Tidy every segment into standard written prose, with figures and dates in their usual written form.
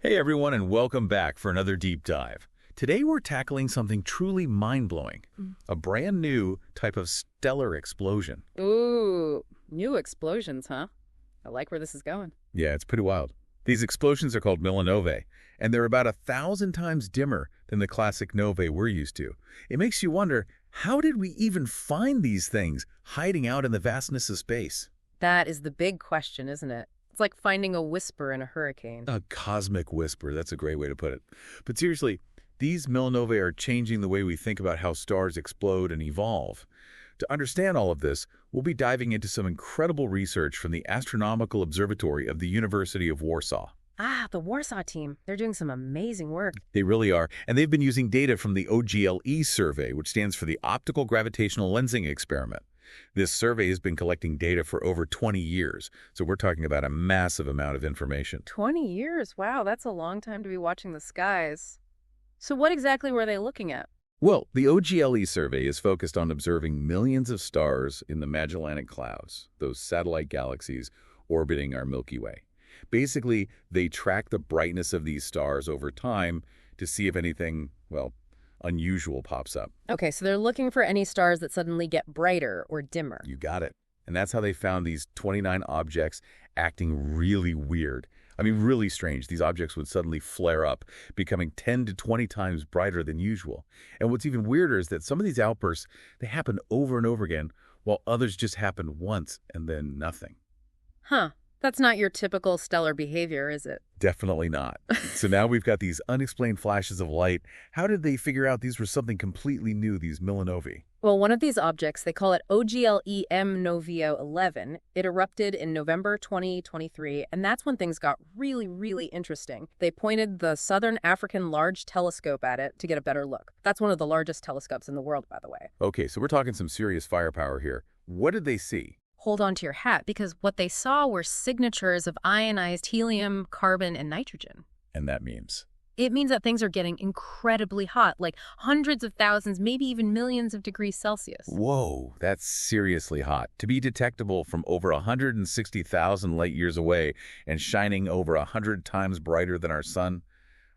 Hey everyone, and welcome back for another deep dive. Today we're tackling something truly mind-blowing, a brand new type of stellar explosion. Ooh, new explosions, huh? I like where this is going. Yeah, it's pretty wild. These explosions are called Millinovae, and they're about 1,000 times dimmer than the classic novae we're used to. It makes you wonder, how did we even find these things hiding out in the vastness of space? That is the big question, isn't it? It's like finding a whisper in a hurricane. A cosmic whisper, that's a great way to put it. But seriously, these Millinovae are changing the way we think about how stars explode and evolve. To understand all of this, we'll be diving into some incredible research from the Astronomical Observatory of the University of Warsaw. Ah, the Warsaw team. They're doing some amazing work. They really are, and they've been using data from the OGLE survey, which stands for the Optical Gravitational Lensing Experiment. This survey has been collecting data for over 20 years, so we're talking about a massive amount of information. 20 years? Wow, that's a long time to be watching the skies. So what exactly were they looking at? Well, the OGLE survey is focused on observing millions of stars in the Magellanic Clouds, those satellite galaxies orbiting our Milky Way. Basically, they track the brightness of these stars over time to see if anything, well, unusual pops up. Okay, so they're looking for any stars that suddenly get brighter or dimmer. You got it. And that's how they found these 29 objects acting really weird. I mean, really strange. These objects would suddenly flare up, becoming 10 to 20 times brighter than usual. And what's even weirder is that some of these outbursts, they happen over and over again, while others just happen once and then nothing. Huh. That's not your typical stellar behavior, is it? Definitely not. So now we've got these unexplained flashes of light. How did they figure out these were something completely new, these Millinovae? Well, one of these objects, they call it OGLE-M Novio 11. It erupted in November 2023, and that's when things got really interesting. They pointed the Southern African Large Telescope at it to get a better look. That's one of the largest telescopes in the world, by the way. Okay, so we're talking some serious firepower here. What did they see? Hold on to your hat, because what they saw were signatures of ionized helium, carbon, and nitrogen. And that means? It means that things are getting incredibly hot, like hundreds of thousands, maybe even millions of degrees Celsius. Whoa, that's seriously hot. To be detectable from over 160,000 light years away and shining over 100 times brighter than our sun,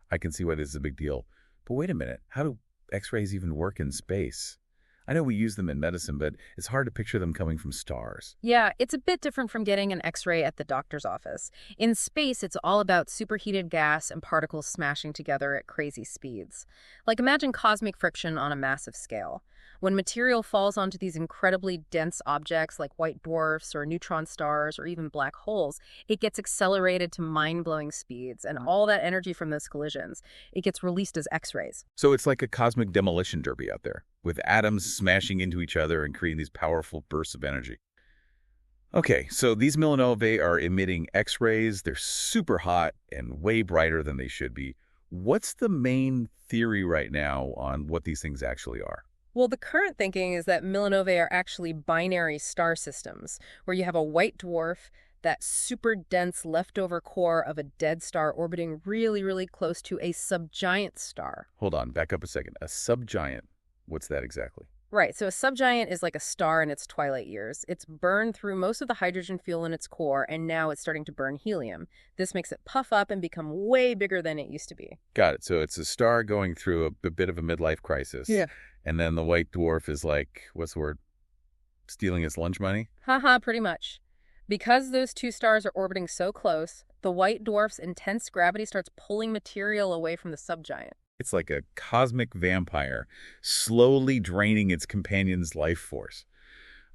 I can see why this is a big deal. But wait a minute, how do X-rays even work in space? I know we use them in medicine, but it's hard to picture them coming from stars. Yeah, it's a bit different from getting an X-ray at the doctor's office. In space, it's all about superheated gas and particles smashing together at crazy speeds. Like, imagine cosmic friction on a massive scale. When material falls onto these incredibly dense objects like white dwarfs or neutron stars or even black holes, it gets accelerated to mind-blowing speeds, and all that energy from those collisions, it gets released as X-rays. So it's like a cosmic demolition derby out there, with atoms smashing into each other and creating these powerful bursts of energy. Okay, so these Millinovae are emitting X-rays. They're super hot and way brighter than they should be. What's the main theory right now on what these things actually are? Well, the current thinking is that Millinovae are actually binary star systems, where you have a white dwarf, that super dense leftover core of a dead star orbiting really close to a subgiant star. Hold on, back up a second. A subgiant, what's that exactly? Right, so a subgiant is like a star in its twilight years. It's burned through most of the hydrogen fuel in its core, and now it's starting to burn helium. This makes it puff up and become way bigger than it used to be. Got it. So it's a star going through a bit of a midlife crisis. Yeah. And then the white dwarf is like, what's the word? Stealing its lunch money? Haha, pretty much. Because those two stars are orbiting so close, the white dwarf's intense gravity starts pulling material away from the subgiant. It's like a cosmic vampire slowly draining its companion's life force.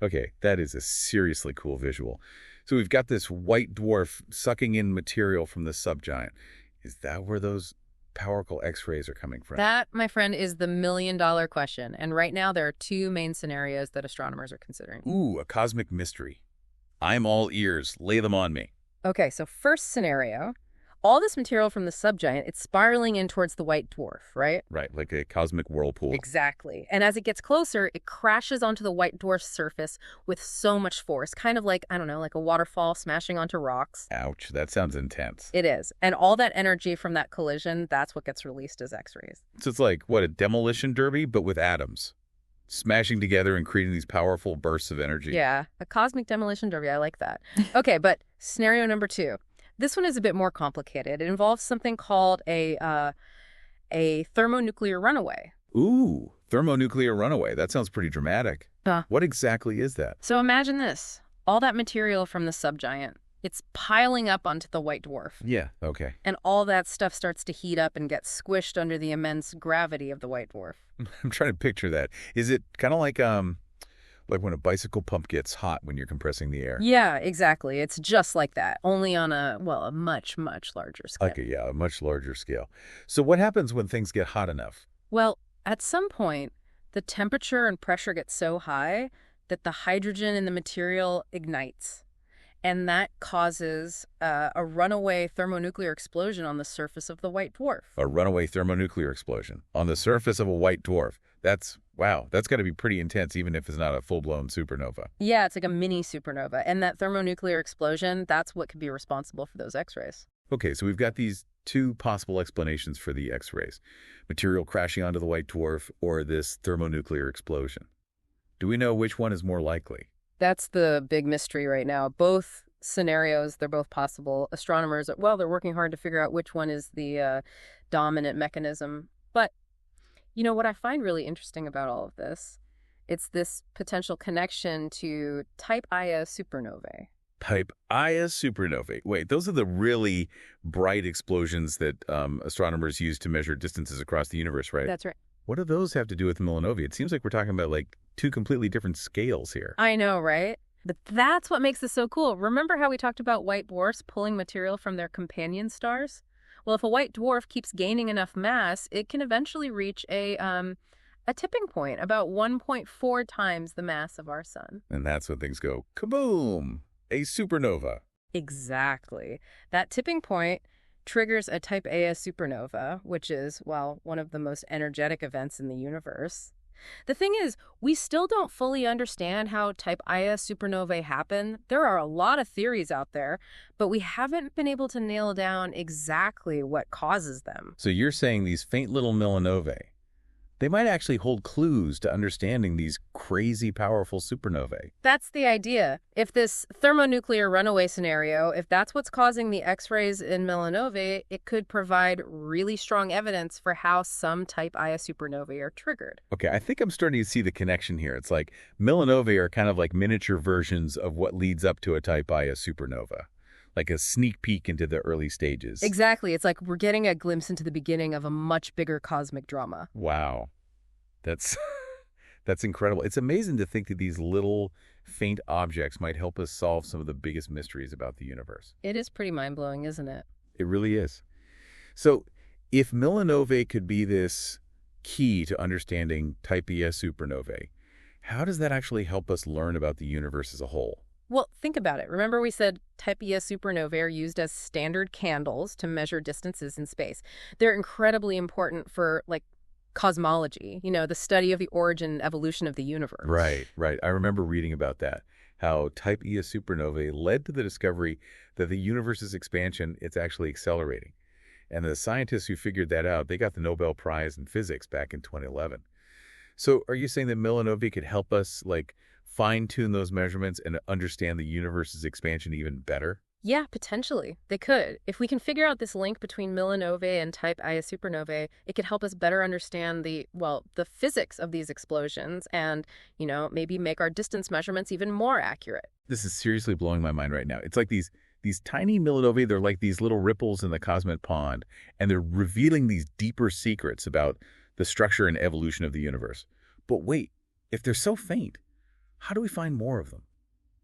Okay, that is a seriously cool visual. So we've got this white dwarf sucking in material from the subgiant. Is that where those powerful X-rays are coming from? That, my friend, is the million-dollar question. And right now there are two main scenarios that astronomers are considering. Ooh, a cosmic mystery. I'm all ears. Lay them on me. Okay, so first scenario, all this material from the subgiant, it's spiraling in towards the white dwarf, right? Right, like a cosmic whirlpool. Exactly. And as it gets closer, it crashes onto the white dwarf's surface with so much force, kind of like, I don't know, like a waterfall smashing onto rocks. Ouch, that sounds intense. It is. And all that energy from that collision, that's what gets released as X-rays. So it's like, what, a demolition derby, but with atoms smashing together and creating these powerful bursts of energy. Yeah, a cosmic demolition derby. I like that. Okay, but scenario number two. This one is a bit more complicated. It involves something called a thermonuclear runaway. Ooh, thermonuclear runaway. That sounds pretty dramatic. Huh. What exactly is that? So imagine this. All that material from the subgiant, it's piling up onto the white dwarf. Yeah, okay. And all that stuff starts to heat up and get squished under the immense gravity of the white dwarf. I'm trying to picture that. Is it kind of like when a bicycle pump gets hot when you're compressing the air? Yeah, exactly. It's just like that, only on a much, much larger scale. A much larger scale. So what happens when things get hot enough? Well, at some point, the temperature and pressure get so high that the hydrogen in the material ignites. And that causes a runaway thermonuclear explosion on the surface of the white dwarf. A runaway thermonuclear explosion on the surface of a white dwarf. Wow, that's got to be pretty intense, even if it's not a full-blown supernova. Yeah, it's like a mini supernova. And that thermonuclear explosion, that's what could be responsible for those X-rays. Okay, so we've got these two possible explanations for the X-rays. Material crashing onto the white dwarf or this thermonuclear explosion. Do we know which one is more likely? That's the big mystery right now. Both scenarios, they're both possible. Astronomers, well, they're working hard to figure out which one is the dominant mechanism. But, what I find really interesting about all of this, it's this potential connection to type Ia supernovae. Type Ia supernovae. Wait, those are the really bright explosions that astronomers use to measure distances across the universe, right? That's right. What do those have to do with Millinovae? It seems like we're talking about like two completely different scales here. I know, right? But that's what makes this so cool. Remember how we talked about white dwarfs pulling material from their companion stars? Well, if a white dwarf keeps gaining enough mass, it can eventually reach a tipping point, about 1.4 times the mass of our sun. And that's when things go kaboom! A supernova. Exactly. That tipping point triggers a type Ia supernova, which is, well, one of the most energetic events in the universe. The thing is, we still don't fully understand how type Ia supernovae happen. There are a lot of theories out there, but we haven't been able to nail down exactly what causes them. So you're saying these faint little Millinovae, they might actually hold clues to understanding these crazy powerful supernovae. That's the idea. If this thermonuclear runaway scenario, if that's what's causing the X-rays in Millinovae, it could provide really strong evidence for how some type Ia supernovae are triggered. Okay, I think I'm starting to see the connection here. It's like Millinovae are kind of like miniature versions of what leads up to a type Ia supernova. Like a sneak peek into the early stages. Exactly. It's like we're getting a glimpse into the beginning of a much bigger cosmic drama. Wow. That's incredible. It's amazing to think that these little faint objects might help us solve some of the biggest mysteries about the universe. It is pretty mind-blowing, isn't it? It really is. So if Millinovae could be this key to understanding type Ia supernovae, how does that actually help us learn about the universe as a whole? Well, think about it. Remember we said type Ia supernovae are used as standard candles to measure distances in space. They're incredibly important for, cosmology, the study of the origin and evolution of the universe. Right. I remember reading about that, how type Ia supernovae led to the discovery that the universe's expansion, it's actually accelerating. And the scientists who figured that out, they got the Nobel Prize in Physics back in 2011. So are you saying that Millinovae could help us, fine-tune those measurements and understand the universe's expansion even better? Yeah, potentially. They could. If we can figure out this link between Millinovae and type Ia supernovae, it could help us better understand the physics of these explosions and, maybe make our distance measurements even more accurate. This is seriously blowing my mind right now. It's like these tiny Millinovae, they're like these little ripples in the cosmic pond, and they're revealing these deeper secrets about the structure and evolution of the universe. But wait, if they're so faint, how do we find more of them?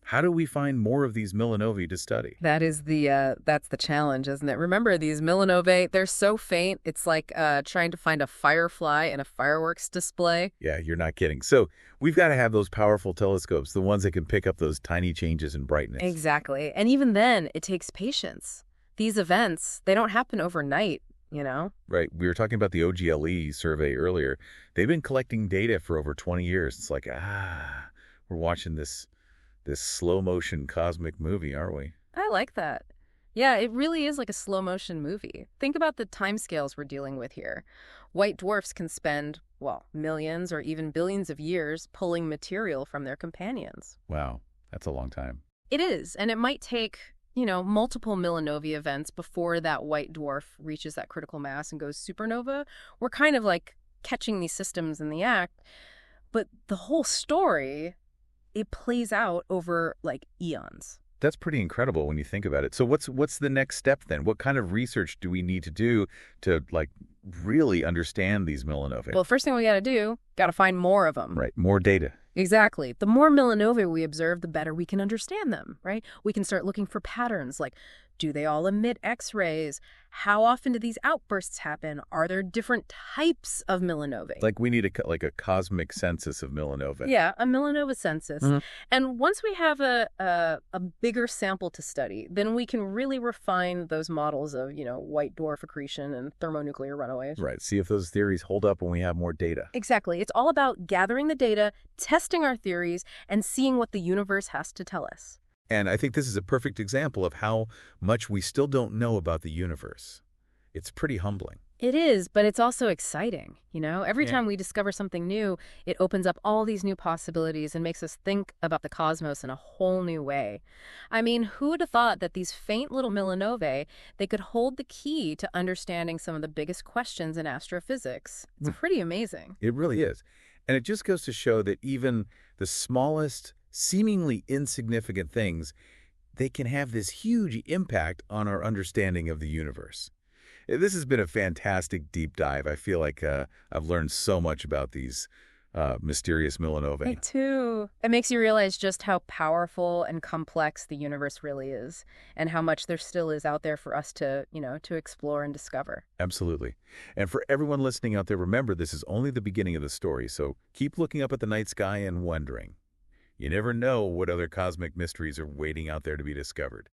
How do we find more of these Millinovae to study? That's the challenge, isn't it? Remember, these Millinovae, they're so faint, it's like trying to find a firefly in a fireworks display. Yeah, you're not kidding. So we've got to have those powerful telescopes, the ones that can pick up those tiny changes in brightness. Exactly. And even then, it takes patience. These events, they don't happen overnight, Right. We were talking about the OGLE survey earlier. They've been collecting data for over 20 years. It's like, we're watching this slow motion cosmic movie, aren't we? I like that. Yeah, it really is like a slow motion movie. Think about the timescales we're dealing with here. White dwarfs can spend, millions or even billions of years pulling material from their companions. Wow, that's a long time. It is, and it might take multiple Millinovae events before that white dwarf reaches that critical mass and goes supernova. We're kind of like catching these systems in the act. But the whole story, it plays out over like eons. That's pretty incredible when you think about it. So what's the next step then? What kind of research do we need to do to really understand these Millinovae? Well, first thing we got to do, got to find more of them. Right, more data. Exactly. The more Millinovae we observe, the better we can understand them, right? We can start looking for patterns like, do they all emit X-rays? How often do these outbursts happen? Are there different types of Millinovae? Like we need a cosmic census of Millinovae. Yeah, a Millinova census. Mm-hmm. And once we have a bigger sample to study, then we can really refine those models of, white dwarf accretion and thermonuclear runaways. Right, see if those theories hold up when we have more data. Exactly. It's all about gathering the data, testing our theories, and seeing what the universe has to tell us. And I think this is a perfect example of how much we still don't know about the universe. It's pretty humbling. It is, but it's also exciting. Every time we discover something new, it opens up all these new possibilities and makes us think about the cosmos in a whole new way. I mean, who would have thought that these faint little Millinovae, they could hold the key to understanding some of the biggest questions in astrophysics? It's pretty amazing. It really is. And it just goes to show that even the smallest, seemingly insignificant things, they can have this huge impact on our understanding of the universe. This has been a fantastic deep dive. I feel like I've learned so much about these mysterious Millinovae. Me too. It makes you realize just how powerful and complex the universe really is, and how much there still is out there for us to explore and discover. Absolutely. And for everyone listening out there, remember, this is only the beginning of the story, so keep looking up at the night sky and wondering. You never know what other cosmic mysteries are waiting out there to be discovered.